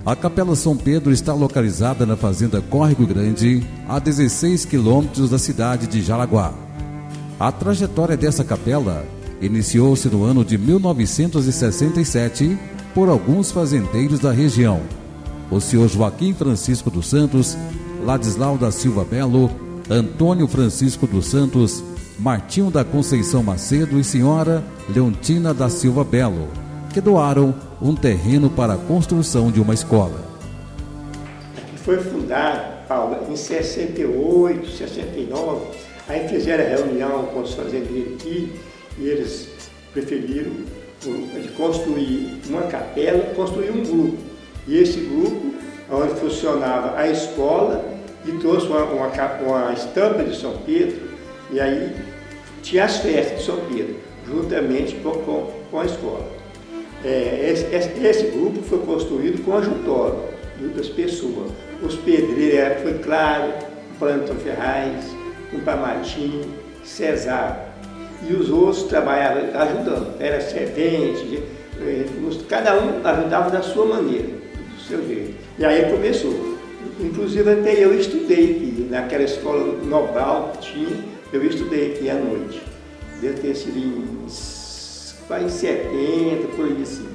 A Capela São Pedro está localizada na Fazenda Córrego Grande, a 16 quilômetros da cidade de Jaraguá. A trajetória dessa capela iniciou-se no ano de 1967 por alguns fazendeiros da região. O senhor Joaquim Francisco dos Santos, Ladislau da Silva Belo, Antônio Francisco dos Santos, Martinho da Conceição Macedo e senhora Leontina da Silva Belo, que doaram um terreno para a construção de uma escola. Foi fundado, Paulo, em 68, 69. Aí fizeram a reunião com os fazendeiros aqui e eles preferiram de construir uma capela, construir um grupo. E esse grupo, onde funcionava a escola, e trouxe uma estampa de São Pedro, e aí tinha as festas de São Pedro, juntamente com a escola. Esse grupo foi construído com a juntória das pessoas. Os pedreiros foi Claro, Planton Ferraz, o Pamatim, Cesar. E os outros trabalhavam ajudando. Era servente, cada um ajudava da sua maneira, do seu jeito. E aí começou. Inclusive até eu estudei aqui, naquela escola Nobral que tinha, eu estudei aqui à noite. Deve ter sido em 70, por aí assim.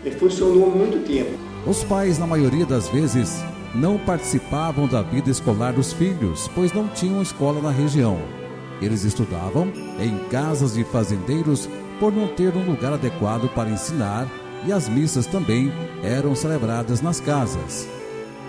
Ele funcionou muito tempo. Os pais, na maioria das vezes, não participavam da vida escolar dos filhos, pois não tinham escola na região. Eles estudavam em casas de fazendeiros por não ter um lugar adequado para ensinar, e as missas também eram celebradas nas casas.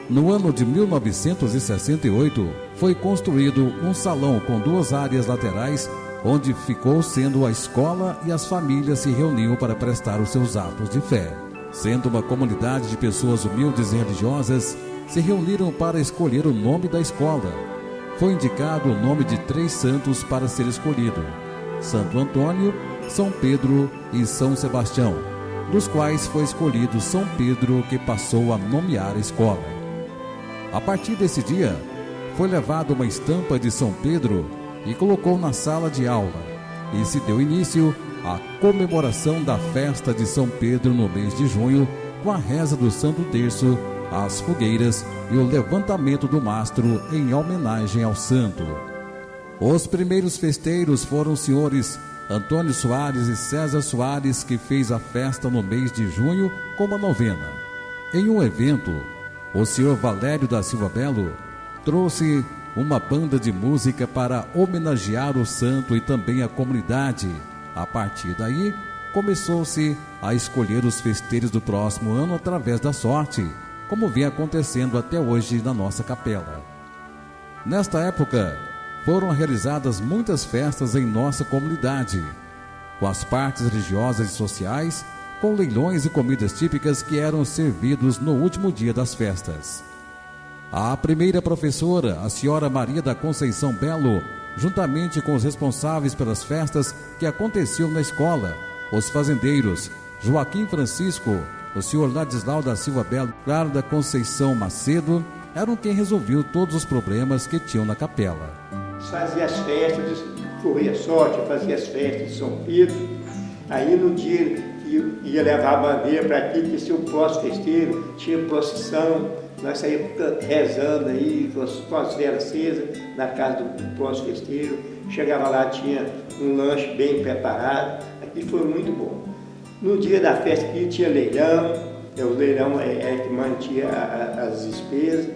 No ano de 1968, foi construído um salão com 2 áreas laterais, onde ficou sendo a escola, e as famílias se reuniam para prestar os seus atos de fé. Sendo uma comunidade de pessoas humildes e religiosas, se reuniram para escolher o nome da escola. Foi indicado o nome de 3 santos para ser escolhido: Santo Antônio, São Pedro e São Sebastião, dos quais foi escolhido São Pedro, que passou a nomear a escola. A partir desse dia, foi levada uma estampa de São Pedro e colocou na sala de aula, e se deu início à comemoração da festa de São Pedro no mês de junho, com a reza do Santo Terço, as fogueiras e o levantamento do mastro em homenagem ao santo. Os primeiros festeiros foram os senhores Antônio Soares e César Soares, que fez a festa no mês de junho com uma novena. Em um evento, o senhor Valério da Silva Belo trouxe uma banda de música para homenagear o santo e também a comunidade. A partir daí, começou-se a escolher os festeiros do próximo ano através da sorte, como vem acontecendo até hoje na nossa capela. Nesta época, foram realizadas muitas festas em nossa comunidade, com as partes religiosas e sociais, com leilões e comidas típicas que eram servidos no último dia das festas. A primeira professora, a senhora Maria da Conceição Belo, juntamente com os responsáveis pelas festas que aconteciam na escola, os fazendeiros Joaquim Francisco, o senhor Ladislau da Silva Belo, Claro da Conceição Macedo, eram quem resolviam todos os problemas que tinham na capela. Fazia as festas, corria sorte, fazia as festas de São Pedro. Aí no dia que ia levar a bandeira para aqui, que se o pós-festeiro tinha procissão, nós saímos rezando aí com as velas acesas na casa do pós-festeiro. Chegava lá, tinha um lanche bem preparado. Aqui foi muito bom. No dia da festa aqui tinha leilão, o leilão é que mantinha as despesas.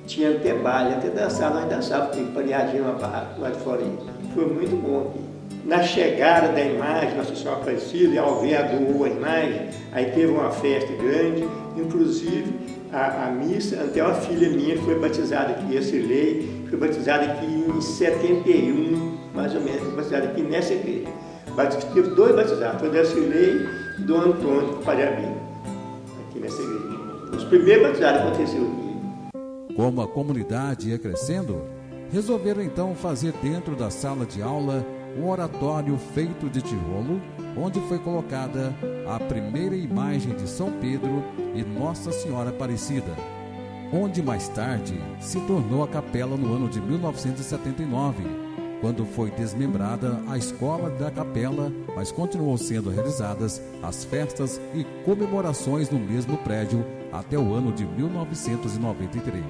Tinha até baile, até dançar, nós dançávamos, tem paneadinha lá de fora aí. Foi muito bom aqui. Na chegada da imagem, Nossa Senhora Aparecida, alguém doou a imagem, aí teve uma festa grande, inclusive a missa, até uma filha minha foi batizada aqui, a Cirlei, foi batizada aqui em 71, mais ou menos, foi batizada aqui nessa igreja. Teve 2 batizados, foi da Cirlei e do Antônio Palhabinho, aqui nessa igreja. Os primeiros batizados aconteceram aqui. Como a comunidade ia crescendo, resolveram então fazer dentro da sala de aula um oratório feito de tijolo, onde foi colocada a primeira imagem de São Pedro e Nossa Senhora Aparecida, onde mais tarde se tornou a capela no ano de 1979, quando foi desmembrada a escola da capela, mas continuou sendo realizadas as festas e comemorações no mesmo prédio até o ano de 1993.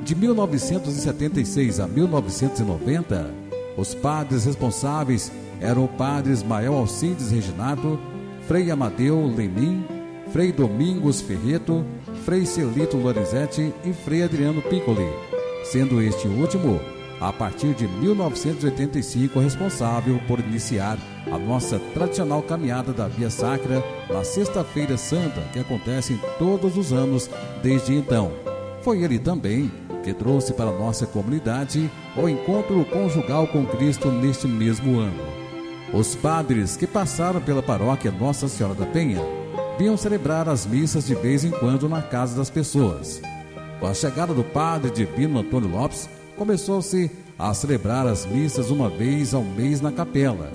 De 1976 a 1990, os padres responsáveis eram o padre Ismael Alcides Reginato, Frei Amadeu Lenin, Frei Domingos Ferreto, Frei Celito Lorenzetti e Frei Adriano Piccoli, sendo este último, a partir de 1985, responsável por iniciar a nossa tradicional caminhada da Via Sacra na Sexta-feira Santa, que acontece todos os anos desde então. Foi ele também que trouxe para a nossa comunidade o encontro conjugal com Cristo neste mesmo ano. Os padres que passaram pela paróquia Nossa Senhora da Penha vinham celebrar as missas de vez em quando na casa das pessoas. Com a chegada do padre Divino Antônio Lopes, começou-se a celebrar as missas uma vez ao mês na capela.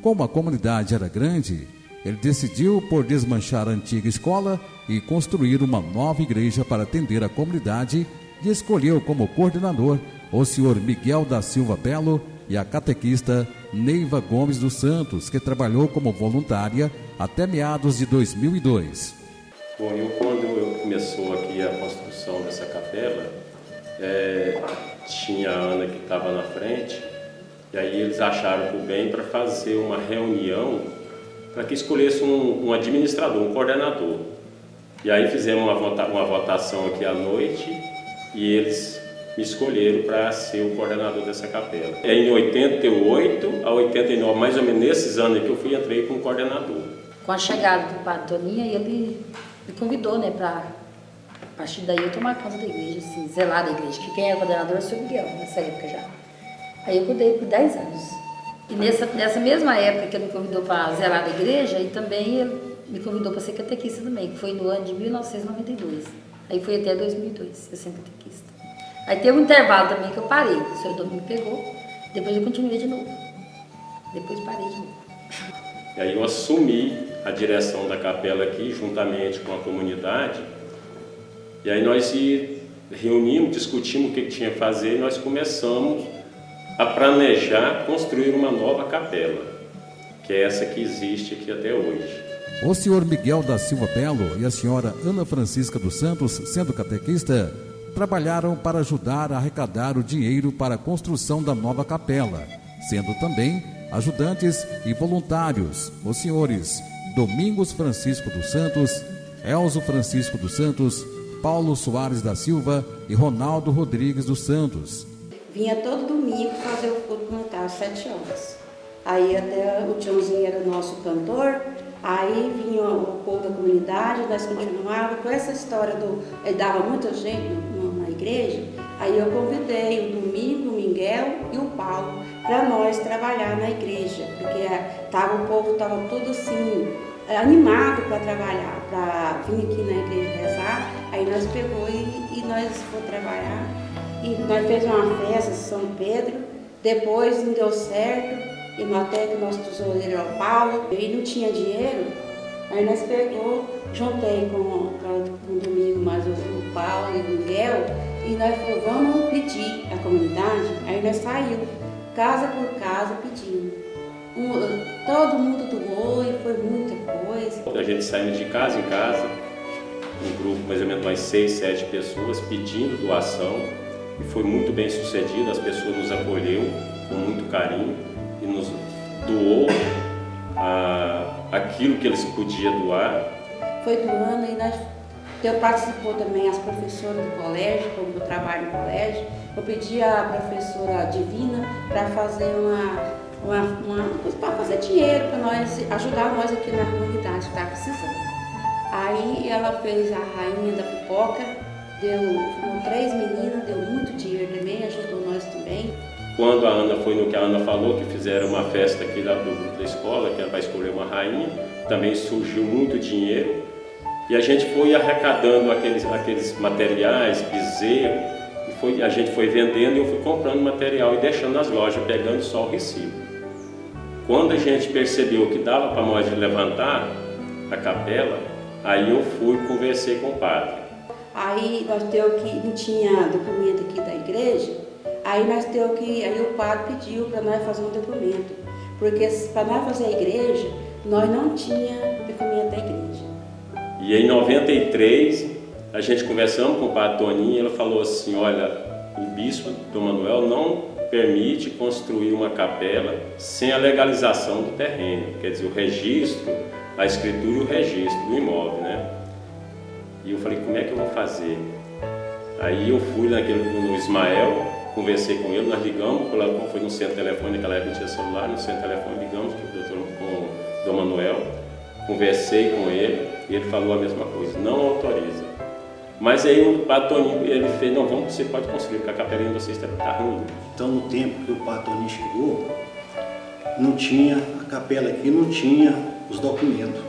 Como a comunidade era grande, ele decidiu por desmanchar a antiga escola e construir uma nova igreja para atender a comunidade e escolheu como coordenador o senhor Miguel da Silva Belo e a catequista Neiva Gomes dos Santos, que trabalhou como voluntária até meados de 2002. Bom, quando começou aqui a construção dessa capela, tinha a Ana que estava na frente, e aí eles acharam por bem para fazer uma reunião para que escolhesse um administrador, um coordenador. E aí fizemos uma votação aqui à noite e eles me escolheram para ser o coordenador dessa capela. Em 88 a 89, mais ou menos nesses anos que eu entrei como coordenador. Com a chegada do padre Toninha, ele me convidou, né, para a partir daí eu tomar conta da igreja, assim, zelar da igreja, que quem era coordenador era o senhor Miguel, nessa época já. Aí eu cuidei por 10 anos. E nessa mesma época que ele me convidou para zelar da igreja, e também ele me convidou para ser catequista também, que foi no ano de 1992. Aí foi até 2002, eu sendo catequista. Aí teve um intervalo também que eu parei, o senhor Domingo me pegou, depois eu continuei de novo. Depois parei de novo. E aí eu assumi a direção da capela aqui, juntamente com a comunidade, e aí nós reunimos, discutimos o que tinha que fazer, e nós começamos a planejar construir uma nova capela, que é essa que existe aqui até hoje. O senhor Miguel da Silva Belo e a senhora Ana Francisca dos Santos, sendo catequista, trabalharam para ajudar a arrecadar o dinheiro para a construção da nova capela, sendo também ajudantes e voluntários os senhores Domingos Francisco dos Santos, Elzo Francisco dos Santos, Paulo Soares da Silva e Ronaldo Rodrigues dos Santos. Vinha todo domingo fazer o culto comunitário às 7 horas. Aí até o Tiãozinho era o nosso cantor, aí vinha o povo da comunidade, nós continuávamos com essa história ele dava muita gente na igreja, aí eu convidei o Domingo, o Miguel e o Paulo para nós trabalhar na igreja, porque o povo estava todo assim, animado para trabalhar, para vir aqui na igreja rezar, aí nós pegou e nós fomos trabalhar, e nós fizemos uma festa de São Pedro, depois não deu certo, e até que o nosso tesoureiro era o Paulo, e não tinha dinheiro, aí nós juntei com o Domingo, mais o Paulo e o Miguel, e nós falamos, vamos pedir à comunidade, aí nós saímos, casa por casa, pedindo. Todo mundo doou e foi muita coisa. A gente saiu de casa em casa, um grupo mais ou menos mais 6, 7 pessoas pedindo doação, e foi muito bem sucedido, as pessoas nos acolheu com muito carinho e nos doou aquilo que eles podiam doar. Foi doando e eu participou também as professoras do colégio, como eu trabalho no colégio, eu pedi à professora Divina para fazer para fazer dinheiro para nós, ajudar nós aqui na comunidade que estava precisando. Aí ela fez a rainha da pipoca, foram 3 meninas, deu muito dinheiro também, ajudou nós também. Quando a Ana foi no que a Ana falou, que fizeram uma festa aqui do grupo da escola, que era para escolher uma rainha, também surgiu muito dinheiro. E a gente foi arrecadando aqueles materiais, bezerro, a gente foi vendendo e eu fui comprando material e deixando nas lojas, pegando só o recibo. Quando a gente percebeu que dava para nós levantar a capela, aí eu fui e conversei com o padre. Aí nós temos que, não tinha documento aqui da igreja, aí o padre pediu para nós fazer um documento, porque para nós fazer a igreja, nós não tinha documento da igreja. E em 93, a gente conversamos com o padre Toninho, ele falou assim, olha, o bispo Dom Manuel não permite construir uma capela sem a legalização do terreno, quer dizer, o registro, a escritura e o registro do imóvel, né? E eu falei, como é que eu vou fazer? Aí eu fui no Ismael, conversei com ele, nós ligamos, foi no centro de telefone, naquela época tinha celular, no centro de telefone ligamos com o Dom Manuel, conversei com ele e ele falou a mesma coisa, não autoriza. Mas aí o padre Toninho, ele fez, não, você pode construir, porque a capelinha de vocês está ruim. Então, no tempo que o padre Toninho chegou, não tinha, a capela aqui não tinha os documentos.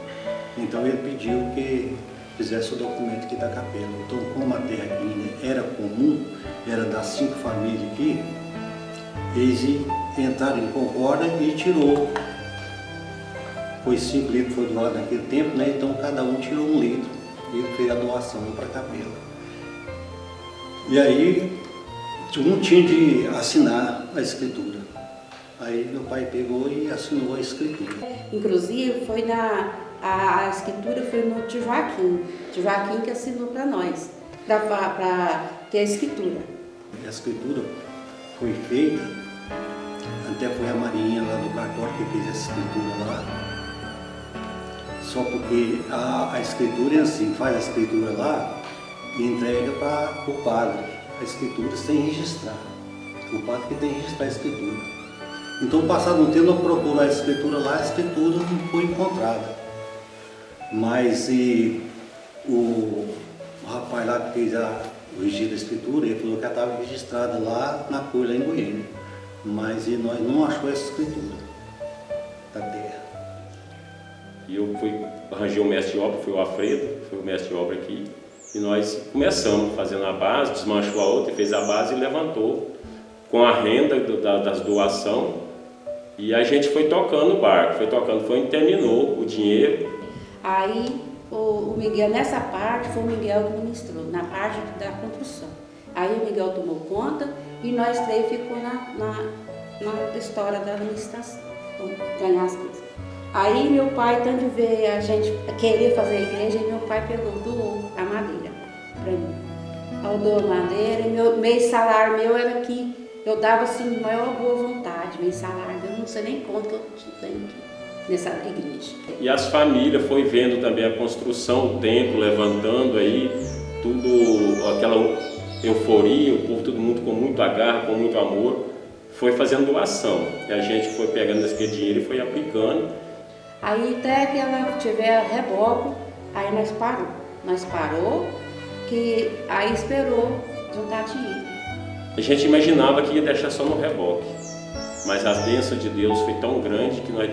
Então ele pediu que fizesse o documento aqui da capela. Então, como a terra aqui ainda era comum, era das 5 famílias aqui, eles entraram em concórdia e tirou. Foi 5 litros, foi doado naquele tempo, né? Então cada um tirou 1 litro. Ele fez a doação para a capela. E aí, um tinha de assinar a escritura. Aí meu pai pegou e assinou a escritura. Inclusive, a escritura foi no tio Joaquim que assinou para nós, para ter a escritura. A escritura foi feita, até foi a Marinha lá do cartório que fez essa escritura lá. Só porque a escritura é assim, faz a escritura lá e entrega para o padre a escritura sem registrar. O padre que tem que registrar a escritura. Então, passado um tempo, eu procurei a escritura lá, a escritura não foi encontrada. Mas o rapaz lá que fez o registro da escritura, ele falou que ela estava registrada lá na Coisa, lá em Goiânia. Mas nós não achamos essa escritura da terra. E eu arranjei o mestre de obra, foi o Alfredo, foi o mestre de obra aqui. E nós começamos fazendo a base, desmanchou a outra, fez a base e levantou com a renda das doações. E a gente foi tocando o barco, foi e terminou o dinheiro. Aí o Miguel, nessa parte, foi o Miguel que ministrou, na parte da construção. Aí o Miguel tomou conta e nós 3 ficou na história da administração, ganhar as coisas. Aí meu pai, tanto de ver a gente querer fazer a igreja, meu pai doou a madeira para mim. Eu dou a madeira e meio salário meu era que eu dava assim, maior boa vontade, meio salário, eu não sei nem quanto que eu tenho aqui nessa igreja. E as famílias foi vendo também a construção, o templo, levantando aí, tudo, aquela euforia, o povo, todo mundo com muito agarro, com muito amor, foi fazendo doação. E a gente foi pegando esse dinheiro e foi aplicando. Aí até que ela tiver reboco, aí nós parou, que aí esperou juntar dinheiro. A gente imaginava que ia deixar só no reboque, mas a bênção de Deus foi tão grande que nós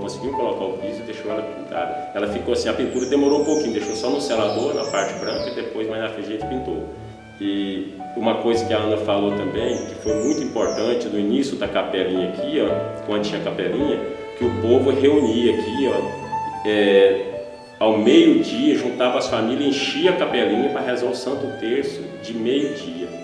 conseguimos colocar o piso e deixou ela pintada. Ela ficou assim, a pintura demorou um pouquinho, deixou só no selador, na parte branca, e depois mais na frente a gente pintou. E uma coisa que a Ana falou também, que foi muito importante no início da capelinha aqui, ó, quando tinha a capelinha, que o povo reunia aqui, ó, ao meio-dia, juntava as famílias, enchia a capelinha para rezar o Santo Terço de meio-dia.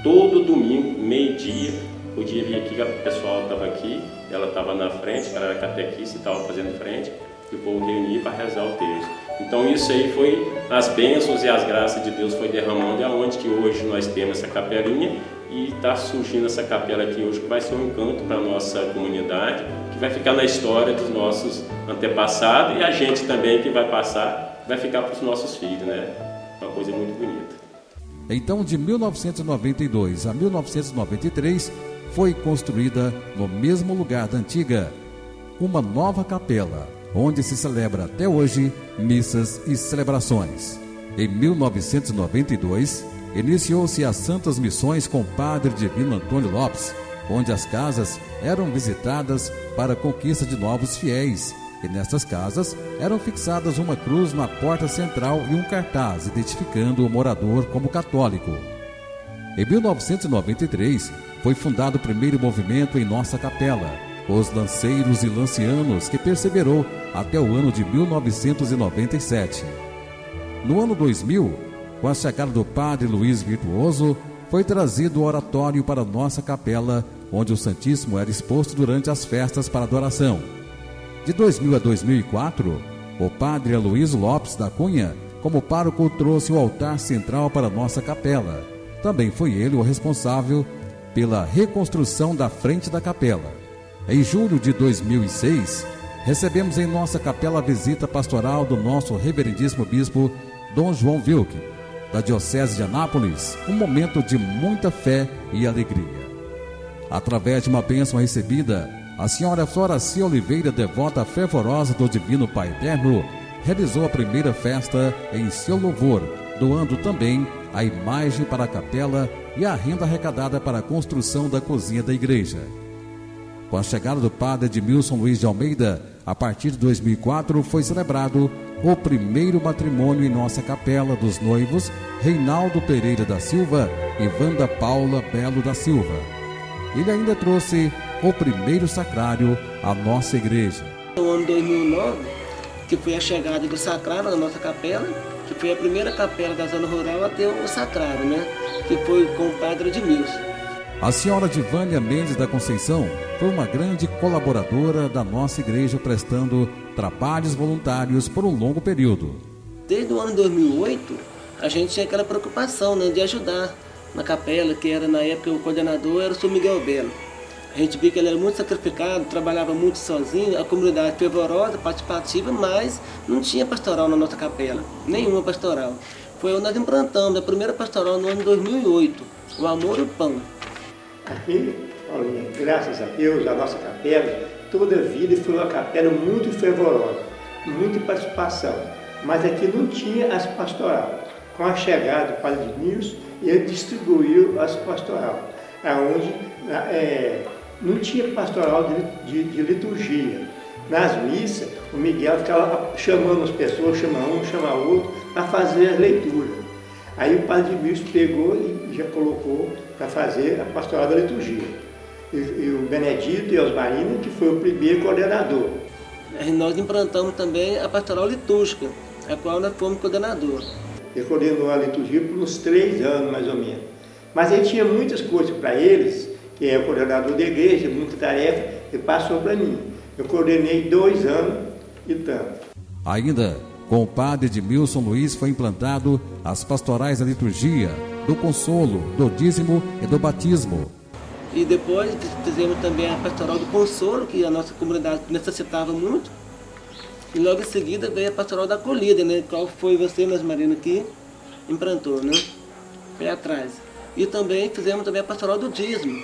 Todo domingo, meio-dia, podia vir aqui, o pessoal estava aqui, ela estava na frente, ela era catequista e estava fazendo frente, e o povo reunia para rezar o terço. Então isso aí foi as bênçãos e as graças de Deus foi derramando, é onde que hoje nós temos essa capelinha e está surgindo essa capela aqui hoje que vai ser um encanto para a nossa comunidade, que vai ficar na história dos nossos antepassados e a gente também que vai passar, vai ficar para os nossos filhos, né? Uma coisa muito bonita. Então, de 1992 a 1993, foi construída no mesmo lugar da antiga uma nova capela, onde se celebra até hoje missas e celebrações. Em 1992, iniciou-se as Santas Missões com o Padre Divino Antônio Lopes, onde as casas eram visitadas para a conquista de novos fiéis, e nessas casas eram fixadas uma cruz na porta central e um cartaz identificando o morador como católico. Em 1993, foi fundado o primeiro movimento em nossa capela, os lanceiros e lancianos, que perseverou até o ano de 1997. No ano 2000, com a chegada do padre Luiz Virtuoso, foi trazido o oratório para nossa capela, onde o Santíssimo era exposto durante as festas para adoração. De 2000 a 2004, o padre Aloysio Lopes da Cunha, como pároco, trouxe o altar central para nossa capela. Também foi ele o responsável pela reconstrução da frente da capela. Em julho de 2006, recebemos em nossa capela a visita pastoral do nosso reverendíssimo bispo Dom João Wilk, da Diocese de Anápolis, um momento de muita fé e alegria. Através de uma bênção recebida, a senhora Floraci Oliveira, devota fervorosa do Divino Pai Eterno, realizou a primeira festa em seu louvor, doando também a imagem para a capela e a renda arrecadada para a construção da cozinha da igreja. Com a chegada do padre Edmilson Luiz de Almeida, a partir de 2004, foi celebrado o primeiro matrimônio em nossa capela dos noivos Reinaldo Pereira da Silva e Wanda Paula Belo da Silva. Ele ainda trouxe o primeiro sacrário à nossa igreja. No ano 2009, que foi a chegada do sacrário na nossa capela, que foi a primeira capela da zona rural a ter o sacrário, né? Que foi com o padre Edmilson. A senhora Divânia Mendes da Conceição foi uma grande colaboradora da nossa igreja, prestando trabalhos voluntários por um longo período. Desde o ano 2008, a gente tinha aquela preocupação, né, de ajudar na capela, que era na época o coordenador era o Sr. Miguel Belo. A gente via que ele era muito sacrificado, trabalhava muito sozinho, a comunidade fervorosa, participativa, mas não tinha pastoral na nossa capela, nenhuma pastoral. Foi onde nós implantamos a primeira pastoral no ano 2008, o Amor e o Pão. Aqui, Paulinha, graças a Deus, a nossa capela, toda a vida foi uma capela muito fervorosa, muita participação. Mas aqui não tinha as pastoral. Com a chegada do padre Edmilson, ele distribuiu as pastoral, aonde não tinha pastoral de liturgia. Nas missas, o Miguel ficava chamando as pessoas, chama um, chama outro, para fazer as leituras. Aí o padre Edmilson pegou e já colocou para fazer a pastoral da liturgia. E o Benedito e Osmarina, que foi o primeiro coordenador. Nós implantamos também a pastoral litúrgica, a qual nós fomos coordenador. Ele coordenou a liturgia por uns 3 anos, mais ou menos. Mas ele tinha muitas coisas para eles, que é o coordenador da igreja, muita tarefa, e passou para mim. Eu coordenei 2 anos e tanto. Ainda com o padre Edmilson Luiz foi implantado as pastorais da liturgia, do consolo, do dízimo e do batismo. E depois fizemos também a pastoral do consolo, que a nossa comunidade necessitava muito. E logo em seguida veio a pastoral da acolhida, né? Qual foi você, Mas Marina, que implantou, né? Foi atrás. E também fizemos também a pastoral do dízimo,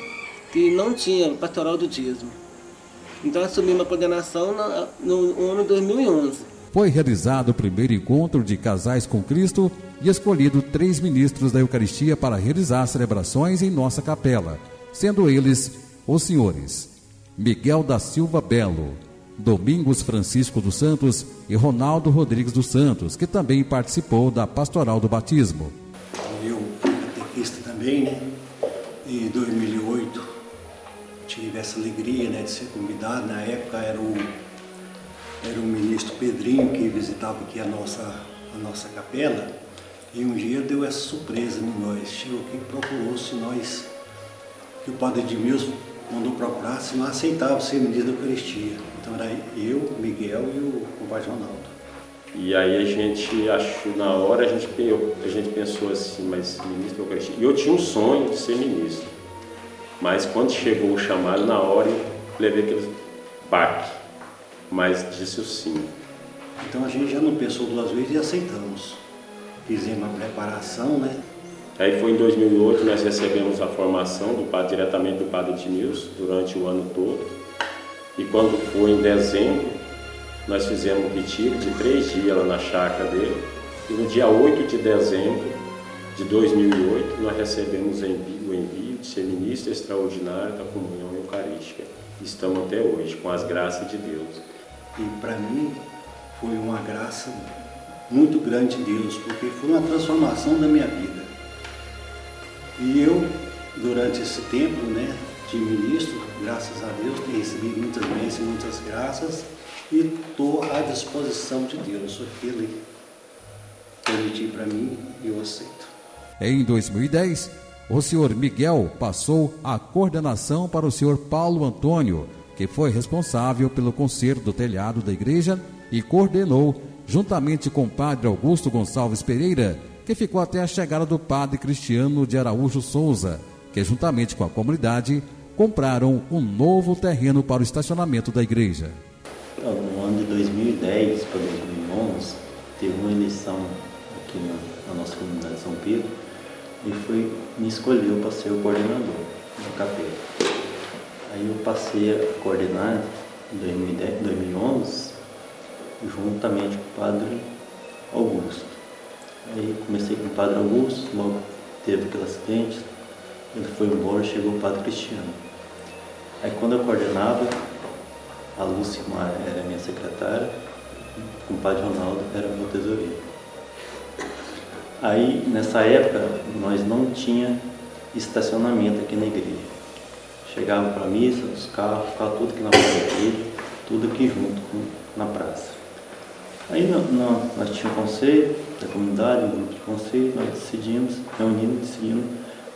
que não tinha pastoral do dízimo. Então assumimos a coordenação no ano 2011. Foi realizado o primeiro encontro de casais com Cristo e escolhido 3 ministros da Eucaristia para realizar celebrações em nossa capela, sendo eles os senhores Miguel da Silva Belo, Domingos Francisco dos Santos e Ronaldo Rodrigues dos Santos, que também participou da pastoral do batismo. Eu fui catequista também, né? Em 2008 tive essa alegria, né, de ser convidado. Na época era o ministro Pedrinho que visitava aqui a nossa capela, e um dia deu essa surpresa em nós. Chegou aqui e procurou se nós, que o padre Edmilson mandou procurar, se nós aceitávamos ser ministro da Eucaristia. Então era eu, Miguel e o compadre Ronaldo. E aí a gente achou, na hora a gente pensou assim, mas ministro da Eucaristia. E eu tinha um sonho de ser ministro. Mas quando chegou o chamado, na hora eu levei aquele baque. Mas disse o sim. Então a gente já não pensou 2 vezes e aceitamos. Fizemos a preparação, né? Aí foi em 2008 nós recebemos a formação diretamente do padre Edmilson durante o ano todo. E quando foi em dezembro, nós fizemos um retiro de 3 dias lá na chácara dele. E no dia 8 de dezembro de 2008, nós recebemos o envio de ser ministro extraordinário da comunhão eucarística. Estamos até hoje, com as graças de Deus. E para mim foi uma graça muito grande de Deus, porque foi uma transformação da minha vida. E eu, durante esse tempo, né, de ministro, graças a Deus, tenho recebido muitas bênçãos, muitas graças e estou à disposição de Deus. O que Ele permitir para mim, eu aceito. Em 2010, o senhor Miguel passou a coordenação para o senhor Paulo Antônio, que foi responsável pelo conserto do telhado da igreja e coordenou, juntamente com o padre Augusto Gonçalves Pereira, que ficou até a chegada do padre Cristiano de Araújo Souza, que juntamente com a comunidade compraram um novo terreno para o estacionamento da igreja. No ano de 2010 para 2011, teve uma eleição aqui na nossa comunidade de São Pedro e me escolheu para ser o coordenador da capela. Aí eu passei a coordenar em 2011, juntamente com o padre Augusto. Aí comecei com o padre Augusto, logo teve aquele acidente, ele foi embora, chegou o padre Cristiano. Aí quando eu coordenava, a Lúcia era minha secretária, o padre Ronaldo era meu tesoureiro. Aí nessa época nós não tinha estacionamento aqui na igreja. Chegava para a missa, os carros, ficava tudo aqui na praça da igreja, tudo aqui junto na praça. Aí nós tínhamos um conselho da comunidade, um grupo de conselho, nós decidimos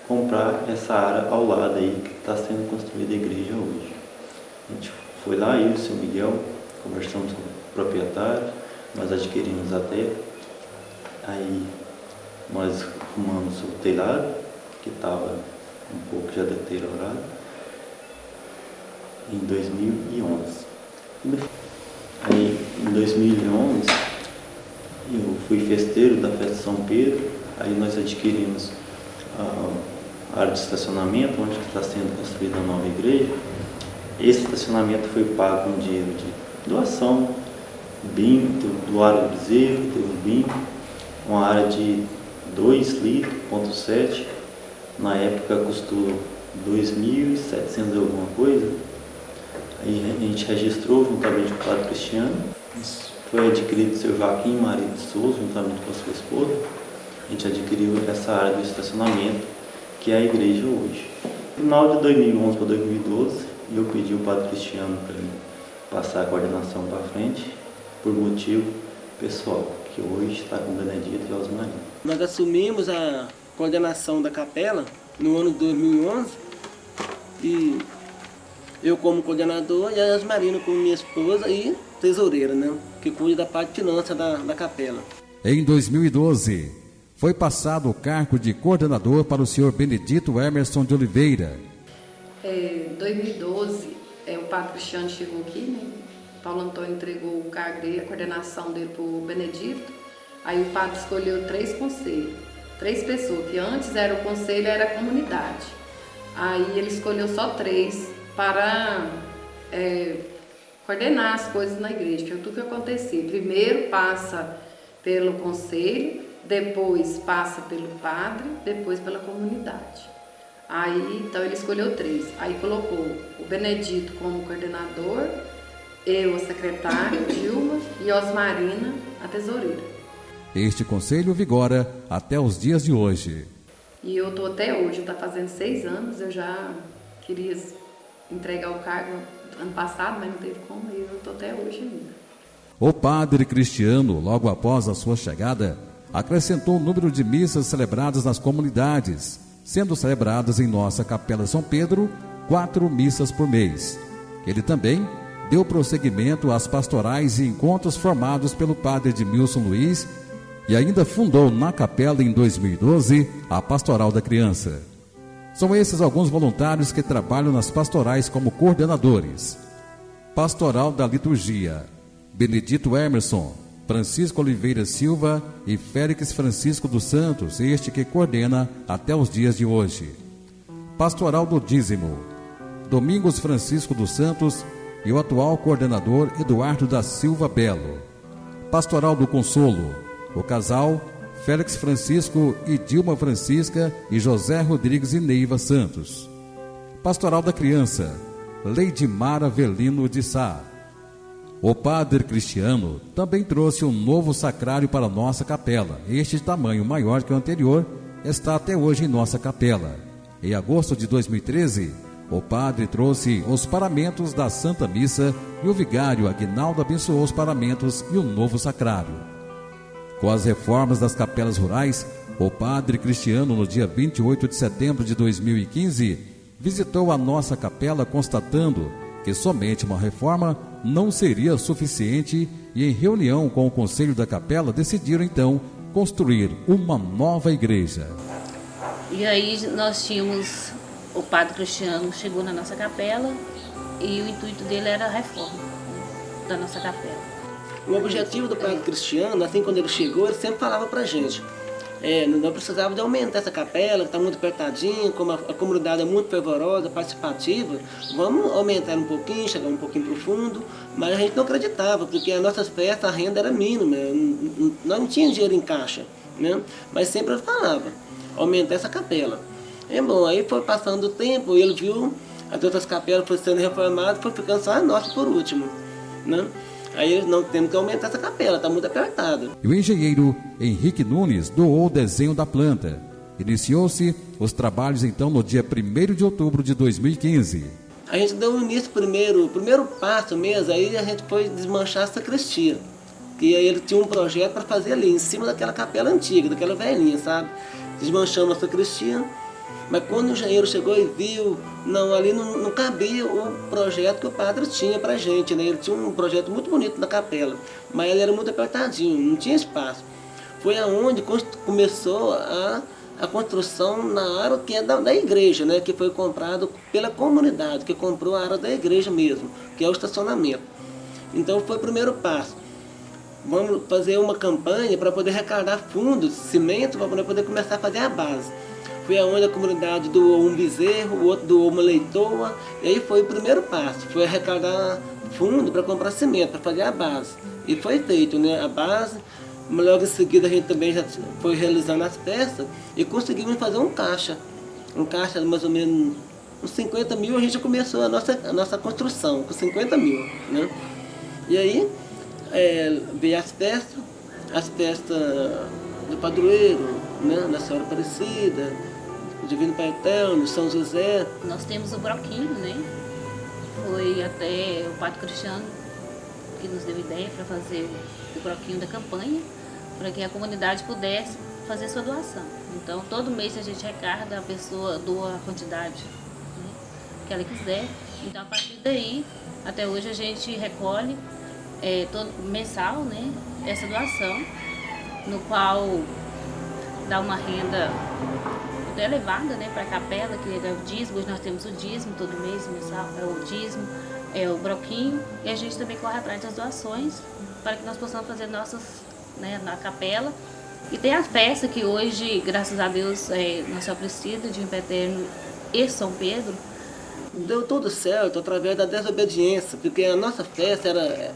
comprar essa área ao lado aí que está sendo construída a igreja hoje. A gente foi lá, eu e o seu Miguel, conversamos com o proprietário, nós adquirimos a terra, aí nós arrumamos o telhado, que estava um pouco já deteriorado, em 2011. Aí, em 2011, eu fui festeiro da festa de São Pedro, aí nós adquirimos a área de estacionamento, onde está sendo construída a nova igreja. Esse estacionamento foi pago com dinheiro de doação, BIM, do área do bezerro, teve o BIM, uma área de 2 litros, ponto 7, na época custou 2.700 alguma coisa. Aí a gente registrou juntamente com o padre Cristiano, foi adquirido o seu Joaquim Maria de Souza, juntamente com a sua esposa. A gente adquiriu essa área do estacionamento, que é a igreja hoje. No final de 2011 para 2012, eu pedi ao padre Cristiano para ele passar a coordenação para frente, por motivo pessoal, que hoje está com o Benedito e Osmarino. Nós assumimos a coordenação da capela no ano de 2011 e eu como coordenador e a Osmarino como minha esposa e tesoureira, né, que cuida da parte de finanças da capela. Em 2012, foi passado o cargo de coordenador para o senhor Benedito Emerson de Oliveira. Em 2012, o padre Cristiano chegou aqui, né? Paulo Antônio entregou o cargo dele, a coordenação dele para o Benedito. Aí o padre escolheu 3 conselhos, 3 pessoas, que antes era o conselho, era a comunidade. Aí ele escolheu só 3 para coordenar as coisas na igreja, que é tudo que acontecia. Primeiro passa pelo conselho, depois passa pelo padre, depois pela comunidade. Aí, então ele escolheu 3. Aí colocou o Benedito como coordenador, eu, a secretária, Dilma, e Osmarina, a tesoureira. Este conselho vigora até os dias de hoje. E eu estou até hoje, está fazendo 6 anos, eu já queria entregar o cargo ano passado, mas não teve como, e eu estou até hoje ainda. O padre Cristiano, logo após a sua chegada, acrescentou o número de missas celebradas nas comunidades, sendo celebradas em nossa Capela São Pedro 4 missas por mês. Ele também deu prosseguimento às pastorais e encontros formados pelo padre Edmilson Luiz e ainda fundou na capela em 2012 a Pastoral da Criança. São esses alguns voluntários que trabalham nas pastorais como coordenadores. Pastoral da Liturgia: Benedito Emerson, Francisco Oliveira Silva e Félix Francisco dos Santos, este que coordena até os dias de hoje. Pastoral do Dízimo: Domingos Francisco dos Santos e o atual coordenador Eduardo da Silva Belo. Pastoral do Consolo: o casal Félix Francisco e Dilma Francisca e José Rodrigues e Neiva Santos. Pastoral da Criança: Leidimar Avelino de Sá. O padre Cristiano também trouxe um novo sacrário para nossa capela. Este, de tamanho maior que o anterior, está até hoje em nossa capela. Em agosto de 2013, o padre trouxe os paramentos da Santa Missa e o vigário Aguinaldo abençoou os paramentos e o novo sacrário. Com as reformas das capelas rurais, o padre Cristiano, no dia 28 de setembro de 2015, visitou a nossa capela constatando que somente uma reforma não seria suficiente e, em reunião com o conselho da capela, decidiram então construir uma nova igreja. E aí nós tínhamos, o padre Cristiano chegou na nossa capela e o intuito dele era a reforma da nossa capela. O objetivo do padre Cristiano, assim quando ele chegou, ele sempre falava pra gente, não precisava de aumentar essa capela, que está muito apertadinha, como a comunidade é muito fervorosa, participativa, vamos aumentar um pouquinho, chegar um pouquinho para o fundo, mas a gente não acreditava, porque as nossas festas, a renda era mínima, não tinha dinheiro em caixa, né? Mas sempre ele falava, aumentar essa capela. E bom, aí foi passando o tempo, ele viu as outras capelas foram sendo reformadas, foi ficando só a nossa por último, né? Aí não temos que aumentar essa capela, está muito apertada. E o engenheiro Henrique Nunes doou o desenho da planta. Iniciou-se os trabalhos então no dia 1º de outubro de 2015. A gente deu início primeiro passo mesmo, aí a gente foi desmanchar a sacristia. E aí ele tinha um projeto para fazer ali, em cima daquela capela antiga, daquela velhinha, sabe? Desmanchamos a sacristia. Mas quando o engenheiro chegou e viu, não, ali não cabia o projeto que o padre tinha pra gente, né? Ele tinha um projeto muito bonito na capela, mas ele era muito apertadinho, não tinha espaço. Foi aonde começou a construção na área que é da igreja, né? Que foi comprado pela comunidade, que comprou a área da igreja mesmo, que é o estacionamento. Então foi o primeiro passo. Vamos fazer uma campanha para poder arrecadar fundos, cimento, para poder começar a fazer a base. Foi aonde a comunidade doou um bezerro, o outro doou uma leitoa, e aí foi o primeiro passo, foi arrecadar fundo para comprar cimento, para fazer a base. E foi feito, né, a base, logo em seguida a gente também já foi realizando as peças e conseguimos fazer um caixa de mais ou menos uns 50 mil, a gente já começou a nossa construção, com 50 mil, né. E aí veio as festas do padroeiro, né, da Senhora Aparecida, Divino Pai Eterno, São José. Nós temos o broquinho, né? Foi até o padre Cristiano que nos deu ideia para fazer o broquinho da campanha, para que a comunidade pudesse fazer sua doação. Então, todo mês a gente recarga, a pessoa doa a quantidade, né, que ela quiser. Então, a partir daí, até hoje a gente recolhe todo mensal, né, essa doação, no qual dá uma renda até elevada, né, para a capela, que é o dízimo. Hoje nós temos o dízimo todo mês, mensal, é o dízimo, é o broquinho, e a gente também corre atrás das doações para que nós possamos fazer nossas, né, na capela. E tem a festa que hoje, graças a Deus, Nossa Aparecida, Divino Eterno e São Pedro, deu tudo certo através da desobediência, porque a nossa festa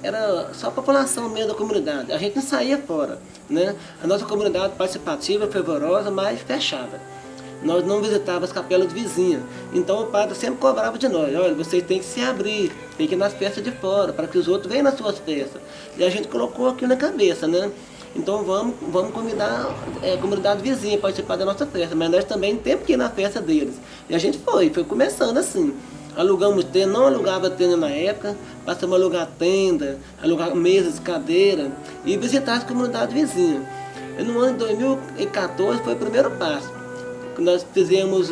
era só a população mesmo da comunidade, a gente não saía fora, né? A nossa comunidade participativa, fervorosa, mas fechada. Nós não visitávamos as capelas vizinhas, então o padre sempre cobrava de nós, olha, vocês têm que se abrir, tem que ir nas festas de fora, para que os outros venham nas suas festas. E a gente colocou aquilo na cabeça, né? Então vamos convidar a comunidade vizinha a participar da nossa festa, mas nós também temos que ir na festa deles. E a gente foi começando assim. Alugamos tenda, não alugava tenda na época, passamos a alugar tenda, alugar mesas, cadeira e visitar as comunidades vizinhas. E no ano de 2014 foi o primeiro passo. Nós fizemos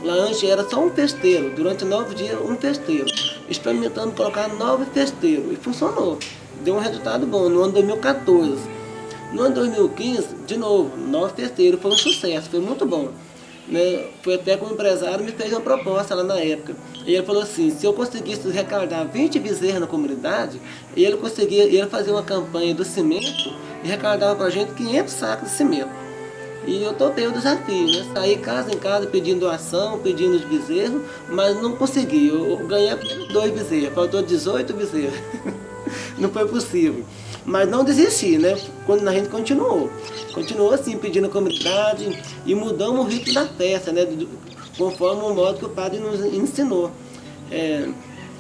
lá antes era só um festeiro, durante 9 dias um festeiro. Experimentando colocar 9 festeiros e funcionou. Deu um resultado bom no ano de 2014. No ano de 2015, de novo, 9 festeiros, foi um sucesso, foi muito bom. Né? Foi até que o empresário me fez uma proposta lá na época. E ele falou assim, se eu conseguisse arrecadar 20 bezerros na comunidade, ele fazer uma campanha do cimento e arrecadava pra gente 500 sacos de cimento. E eu topei o desafio, né? Saí casa em casa pedindo doação, pedindo os bezerros, mas não consegui. Eu ganhei apenas 2 bezerros, faltou 18 bezerros. Não foi possível. Mas não desisti, né? Quando a gente continuou assim, pedindo a comunidade e mudamos o ritmo da festa, né? Conforme o modo que o padre nos ensinou.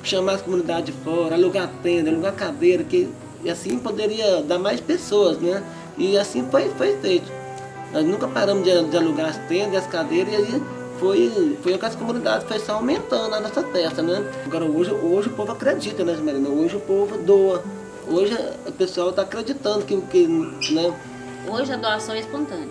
Chamar as comunidades de fora, alugar tenda, alugar cadeira, e assim poderia dar mais pessoas, né? E assim foi feito. Nós nunca paramos de alugar as tendas e as cadeiras, e aí foi com as comunidades, foi só aumentando a nossa festa, né? Agora hoje o povo acredita, né, Marina? Hoje o povo doa. Hoje o pessoal está acreditando que, né? Hoje a doação é espontânea,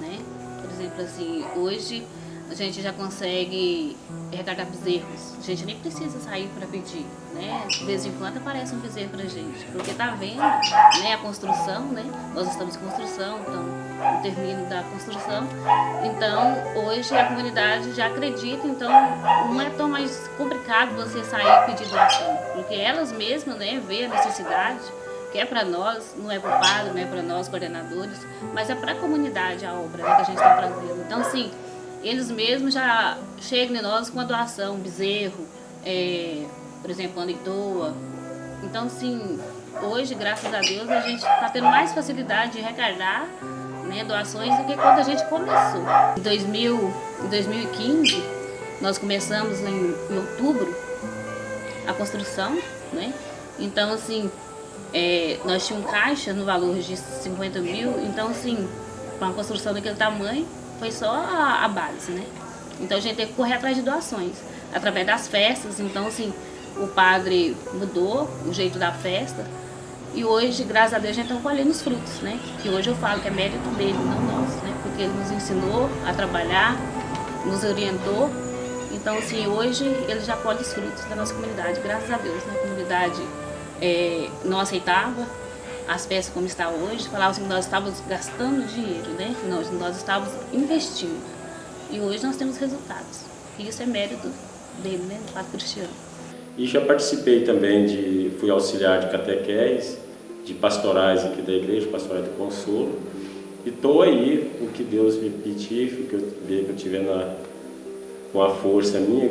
né? Por exemplo, assim, hoje a gente já consegue resgatar bezerros. A gente nem precisa sair para pedir, né? De vez em quando aparece um bezerro pra gente, porque tá vendo, né, a construção, né? Nós estamos em construção, então o término da construção. Então, hoje a comunidade já acredita, então não é tão mais complicado você sair e pedir doação, porque elas mesmas, né, vê a necessidade, que é para nós, não é para o padre, não é para nós coordenadores, mas é para a comunidade a obra, né, que a gente está fazendo. Então, assim, eles mesmos já chegam em nós com a doação, bezerro, por exemplo, quando doa. Então, assim, hoje, graças a Deus, a gente está tendo mais facilidade de arrecadar, né, doações do que quando a gente começou. Em 2015, nós começamos em outubro a construção, né? Então, assim, nós tínhamos um caixa no valor de 50 mil, então, assim, para uma construção daquele tamanho, foi só a base, né? Então a gente tem que correr atrás de doações, através das festas. Então, assim, o padre mudou o jeito da festa e hoje, graças a Deus, a gente está colhendo os frutos, né? Que hoje eu falo que é mérito dele, não nosso, né? Porque ele nos ensinou a trabalhar, nos orientou. Então, assim, hoje ele já colhe os frutos da nossa comunidade, graças a Deus, né? A comunidade não aceitava as peças como está hoje, falavam assim que nós estávamos gastando dinheiro, né? Nós estávamos investindo. E hoje nós temos resultados. E isso é mérito dele, né? Do Padre Cristiano. E já participei também fui auxiliar de catequese, de pastorais aqui da igreja, pastorais do Consolo. E estou aí, o que Deus me pedir, o que eu ver que eu tiver com a força minha,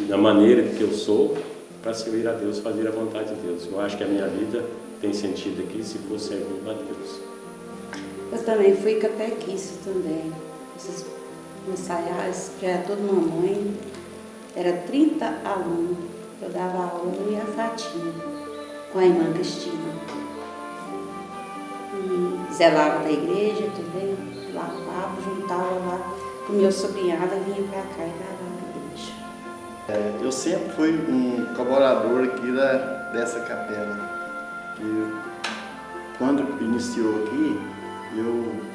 na maneira que eu sou, para servir a Deus, fazer a vontade de Deus. Eu acho que a minha vida tem sentido aqui se for servir a Deus. Eu também fui catequista também. Esses ensaiais, já era toda mamãe, era 30 alunos. Eu dava aula no Iafatinha, com a irmã Cristina. E zelava da igreja também, lavava, juntava lá com meu sobrinhado, vinha para cá e dava aula na igreja. Eu sempre fui um colaborador aqui dessa capela. Quando iniciou aqui,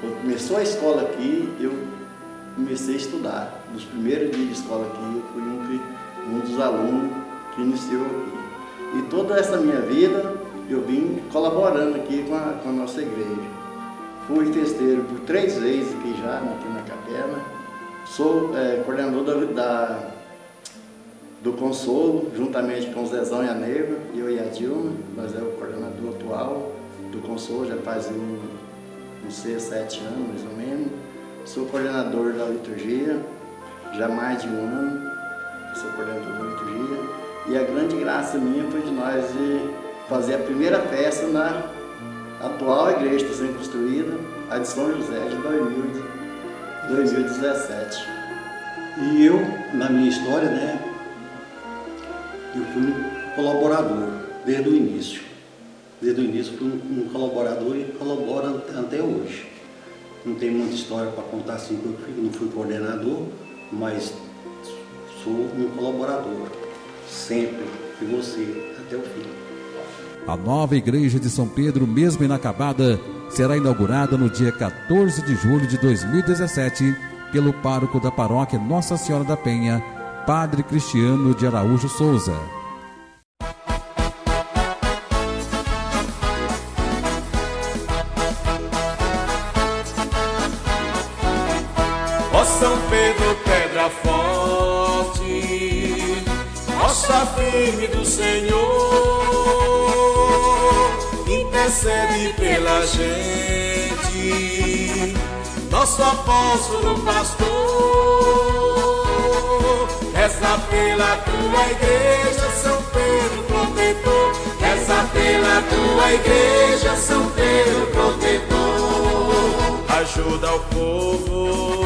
quando começou a escola aqui, eu comecei a estudar. Nos primeiros dias de escola aqui, eu fui um dos alunos que iniciou aqui. E toda essa minha vida, eu vim colaborando aqui com a nossa igreja. Fui festeiro por 3 vezes aqui na capela. Sou coordenador do Consolo, juntamente com o Zezão e a Neiva, eu e a Dilma. Nós é o coordenador atual do Consolo, já faz uns 6, 7 anos mais ou menos. Sou coordenador da liturgia, já há mais de 1 ano, eu sou coordenador da liturgia. E a grande graça minha foi de nós fazer a primeira festa na atual igreja que está sendo construída, a de São José, de 2017. E eu, na minha história, né, eu fui um colaborador desde o início. Desde o início fui um colaborador e colaboro até hoje. Não tem muita história para contar assim, porque eu não fui coordenador, mas sou um colaborador. Sempre. E você, até o fim. A nova igreja de São Pedro, mesmo inacabada, será inaugurada no dia 14 de julho de 2017 pelo pároco da paróquia Nossa Senhora da Penha, Padre Cristiano de Araújo Souza. Ó São Pedro, pedra forte, rocha firme do Senhor, intercede pela gente, nosso apóstolo pastor. Reza pela tua igreja, São Pedro protetor. Reza pela tua igreja, São Pedro protetor. Ajuda o povo